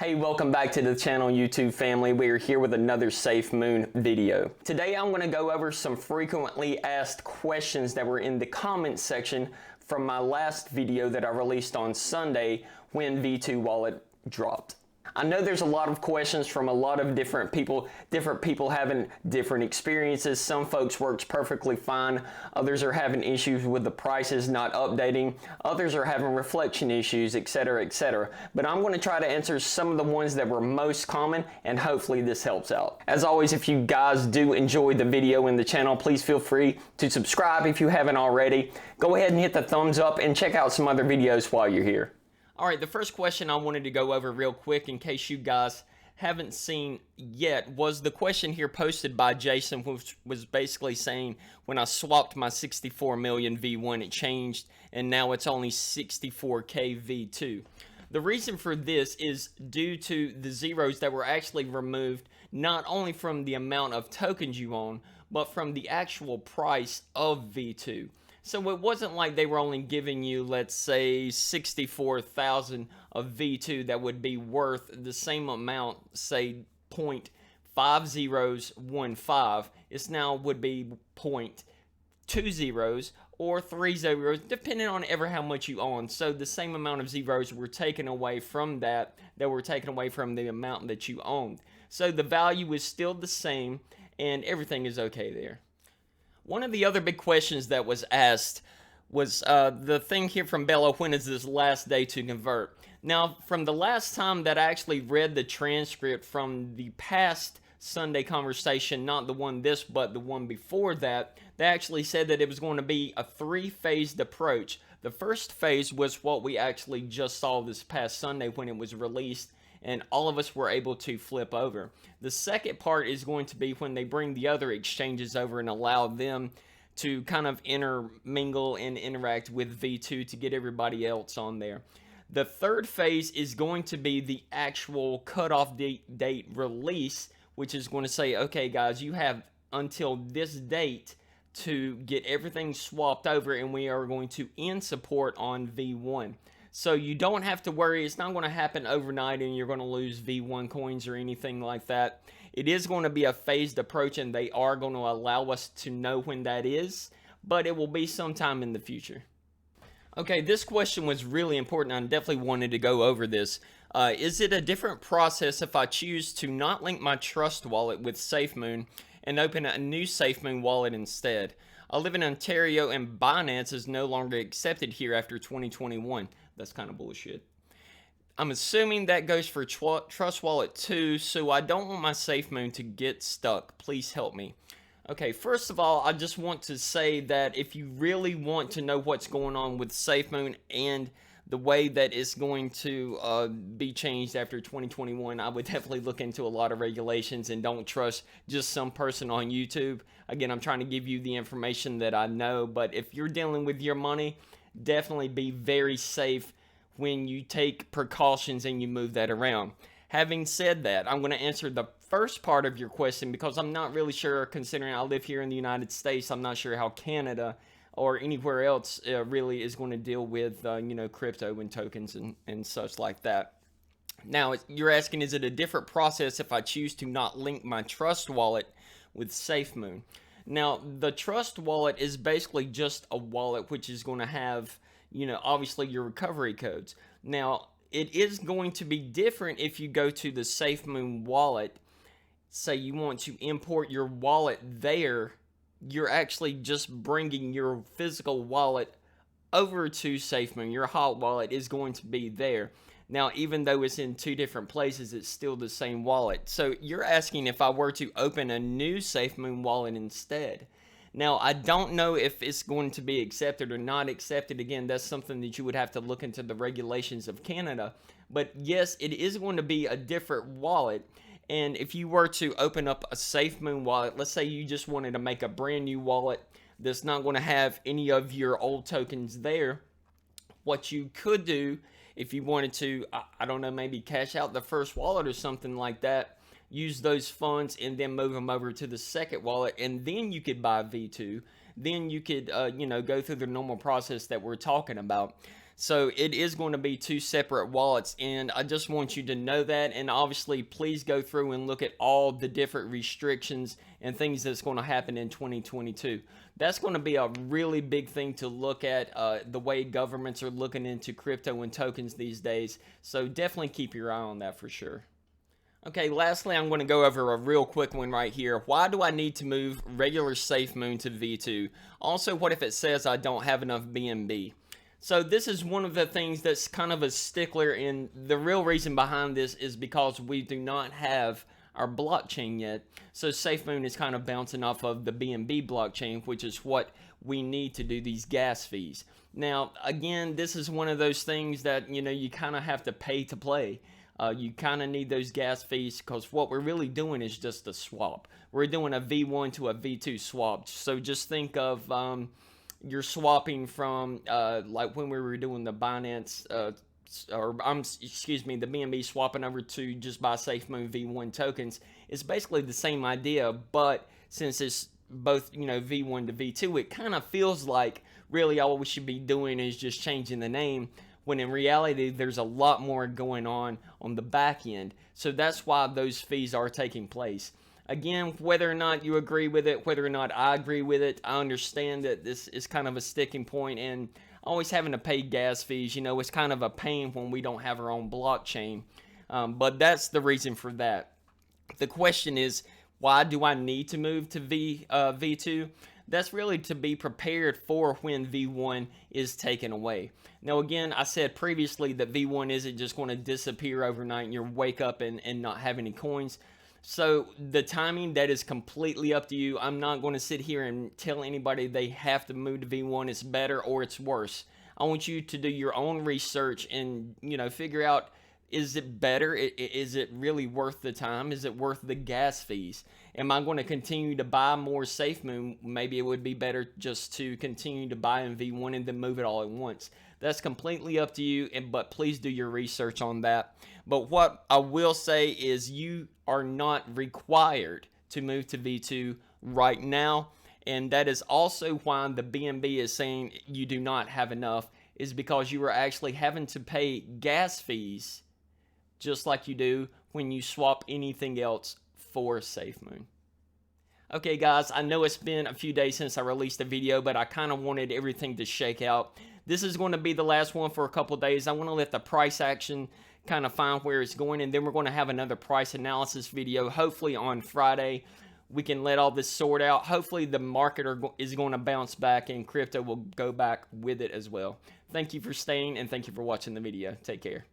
Hey, welcome back to the channel, YouTube family. We are here with another SAFEMOON video. Today I'm going to go over some frequently asked questions that were in the comments section from my last video that I released on Sunday when V2 Wallet dropped. I know there's a lot of questions from a lot of different people having different experiences. Some folks works perfectly fine. Others are having issues with the prices not updating. Others are having reflection issues, etc., etc. But I'm going to try to answer some of the ones that were most common, and hopefully this helps out. As always, if you guys do enjoy the video and the channel, please feel free to subscribe if you haven't already. Go ahead and hit the thumbs up and check out some other videos while you're here. Alright, the first question I wanted to go over real quick in case you guys haven't seen yet was the question here posted by Jason, which was basically saying when I swapped my 64 million V1 it changed and now it's only 64k V2. The reason for this is due to the zeros that were actually removed not only from the amount of tokens you own but from the actual price of V2. So it wasn't like they were only giving you, let's say, 64,000 of V2 that would be worth the same amount, say 0.5015. It's now would be 0.20 or 3 zeros, depending on ever how much you own. So the same amount of zeros were taken away from that were taken away from the amount that you owned. So the value is still the same and everything is okay there. One of the other big questions that was asked was the thing here from Bella, when is this last day to convert? Now, from the last time that I actually read the transcript from the past Sunday conversation, not the one this, but the one before that, they actually said that it was going to be a three-phased approach. The first phase was what we actually just saw this past Sunday when it was released, and all of us were able to flip over. The second part is going to be when they bring the other exchanges over and allow them to kind of intermingle and interact with V2 to get everybody else on there. The third phase is going to be the actual cutoff date release, which is going to say, okay guys, you have until this date to get everything swapped over and we are going to end support on V1. So you don't have to worry, it's not going to happen overnight and you're going to lose V1 coins or anything like that. It is going to be a phased approach and they are going to allow us to know when that is, but it will be sometime in the future. Okay, this question was really important. I definitely wanted to go over this. Is it a different process if I choose to not link my Trust wallet with SAFEMOON and open a new SAFEMOON wallet instead? I live in Ontario and Binance is no longer accepted here after 2021. That's kind of bullshit. I'm assuming that goes for Trust Wallet too, so I don't want my SAFEMOON to get stuck. Please help me. Okay, first of all, I just want to say that if you really want to know what's going on with SAFEMOON and the way that it's going to be changed after 2021, I would definitely look into a lot of regulations and don't trust just some person on YouTube. Again, I'm trying to give you the information that I know, but if you're dealing with your money, definitely be very safe when you take precautions and you move that around. Having said that, I'm going to answer the first part of your question because I'm not really sure, considering I live here in the United States, I'm not sure how Canada or anywhere else really is going to deal with crypto and tokens and such like that. Now, you're asking, is it a different process if I choose to not link my Trust wallet with SAFEMOON? Now, the Trust wallet is basically just a wallet which is going to have, obviously your recovery codes. Now, it is going to be different if you go to the SAFEMOON wallet. Say you want to import your wallet there, you're actually just bringing your physical wallet over to SAFEMOON. Your hot wallet is going to be there. Now, even though it's in two different places, it's still the same wallet. So you're asking if I were to open a new SAFEMOON wallet instead. Now, I don't know if it's going to be accepted or not accepted. Again, that's something that you would have to look into the regulations of Canada. But yes, it is going to be a different wallet. And if you were to open up a SAFEMOON wallet, let's say you just wanted to make a brand new wallet that's not going to have any of your old tokens there, what you could do if you wanted to, I don't know, maybe cash out the first wallet or something like that, use those funds and then move them over to the second wallet, and then you could buy V2. Then you could, go through the normal process that we're talking about. So it is going to be two separate wallets, and I just want you to know that. And obviously, please go through and look at all the different restrictions and things that's going to happen in 2022. That's going to be a really big thing to look at, the way governments are looking into crypto and tokens these days. So definitely keep your eye on that for sure. Okay, lastly, I'm going to go over a real quick one right here. Why do I need to move regular SAFEMOON to V2? Also, what if it says I don't have enough BNB? So this is one of the things that's kind of a stickler, and the real reason behind this is because we do not have our blockchain yet. So SAFEMOON is kind of bouncing off of the BNB blockchain, which is what we need to do these gas fees. Now, again, this is one of those things that, you kind of have to pay to play. You kind of need those gas fees because what we're really doing is just a swap. We're doing a V1 to a V2 swap. So just think of you're swapping from like when we were doing the Binance the BNB swapping over to just buy SAFEMOON V1 tokens. It's basically the same idea, but since it's both V1 to V2, it kind of feels like really all we should be doing is just changing the name, when in reality there's a lot more going on the back end. So that's why those fees are taking place. Again, whether or not you agree with it, whether or not I agree with it, I understand that this is kind of a sticking point, and always having to pay gas fees, it's kind of a pain when we don't have our own blockchain. But that's the reason for that. The question is, why do I need to move to V2? That's really to be prepared for when V1 is taken away. Now, again, I said previously that V1 isn't just going to disappear overnight and you wake up and not have any coins. So the timing, that is completely up to you. I'm not going to sit here and tell anybody they have to move to V1. It's better or it's worse. I want you to do your own research and, figure out, is it better? Is it really worth the time? Is it worth the gas fees? Am I going to continue to buy more SAFEMOON? Maybe it would be better just to continue to buy in V1 and then move it all at once. That's completely up to you, but please do your research on that. But what I will say is you are not required to move to V2 right now, and that is also why the BNB is saying you do not have enough, is because you are actually having to pay gas fees just like you do when you swap anything else for SAFEMOON. Okay guys, I know it's been a few days since I released a video, but I kind of wanted everything to shake out. This is going to be the last one for a couple days. I want to let the price action kind of find where it's going, and then we're going to have another price analysis video hopefully on Friday. We can let all this sort out. Hopefully the market is going to bounce back and crypto will go back with it as well. Thank you for staying, and thank you for watching the video. Take care.